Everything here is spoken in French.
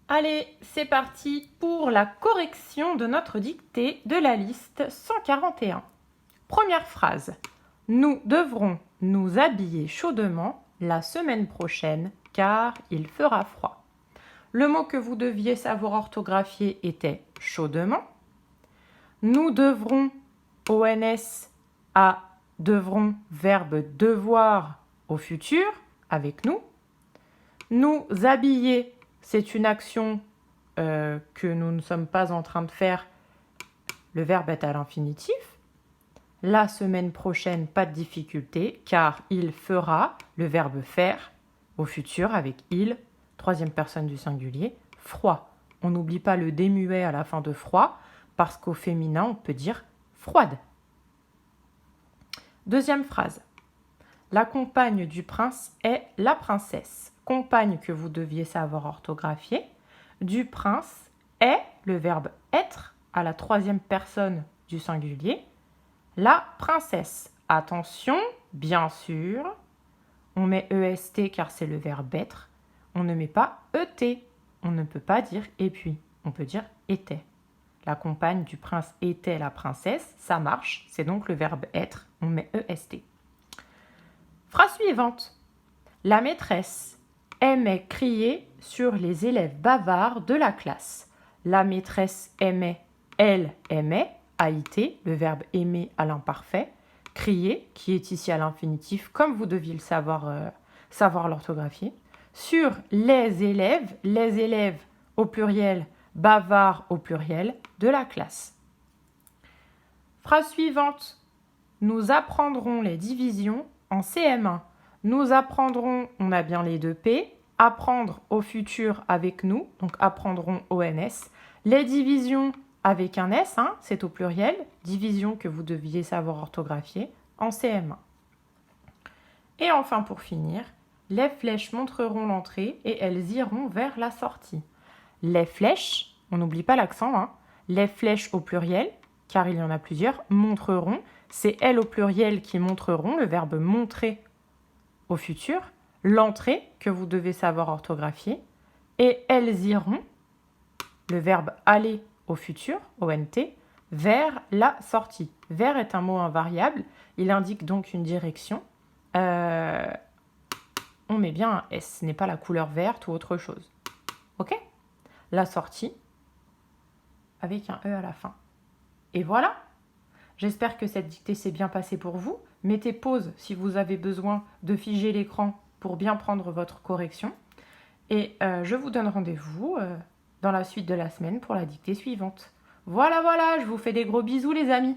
Allez, c'est parti pour la correction de notre dictée de la liste 141. Première phrase. Nous devrons nous habiller chaudement la semaine prochaine car il fera froid. Le mot que vous deviez savoir orthographier était chaudement. Nous devrons, ONS, à devront, verbe devoir au futur, avec nous. Nous habiller, c'est une action que nous ne sommes pas en train de faire. Le verbe est à l'infinitif. La semaine prochaine, pas de difficulté, car il fera, le verbe faire, au futur avec il, troisième personne du singulier, froid. On n'oublie pas le démuet à la fin de froid, parce qu'au féminin, on peut dire froide. Deuxième phrase. La compagne du prince est la princesse. Compagne que vous deviez savoir orthographier. Du prince est le verbe être à la troisième personne du singulier. La princesse. Attention, bien sûr, on met EST car c'est le verbe être. On ne met pas ET. On ne peut pas dire et puis. On peut dire était. La compagne du prince était la princesse, ça marche, c'est donc le verbe être. On met EST. Phrase suivante. La maîtresse aimait crier sur les élèves bavards de la classe. La maîtresse aimait, elle aimait, AIT, le verbe aimer à l'imparfait. Crier, qui est ici à l'infinitif, comme vous deviez le savoir l'orthographier. Sur les élèves au pluriel, bavards au pluriel, de la classe. Phrase suivante. Nous apprendrons les divisions en CM1. Nous apprendrons, on a bien les deux P, apprendre au futur avec nous, donc apprendrons ONS. Les divisions avec un S, c'est au pluriel, division que vous deviez savoir orthographier en CM1. Et enfin pour finir, les flèches montreront l'entrée et elles iront vers la sortie. Les flèches, on n'oublie pas l'accent, les flèches au pluriel, car il y en a plusieurs, montreront, c'est elles au pluriel qui montreront, le verbe montrer au futur, l'entrée que vous devez savoir orthographier, et elles iront, le verbe aller au futur, ONT, vers la sortie. Vers est un mot invariable, il indique donc une direction. On met bien un S, ce n'est pas la couleur verte ou autre chose. Ok ? La sortie, avec un E à la fin. Et voilà. J'espère que cette dictée s'est bien passée pour vous. Mettez pause si vous avez besoin de figer l'écran pour bien prendre votre correction. Et je vous donne rendez-vous dans la suite de la semaine pour la dictée suivante. Voilà, je vous fais des gros bisous les amis.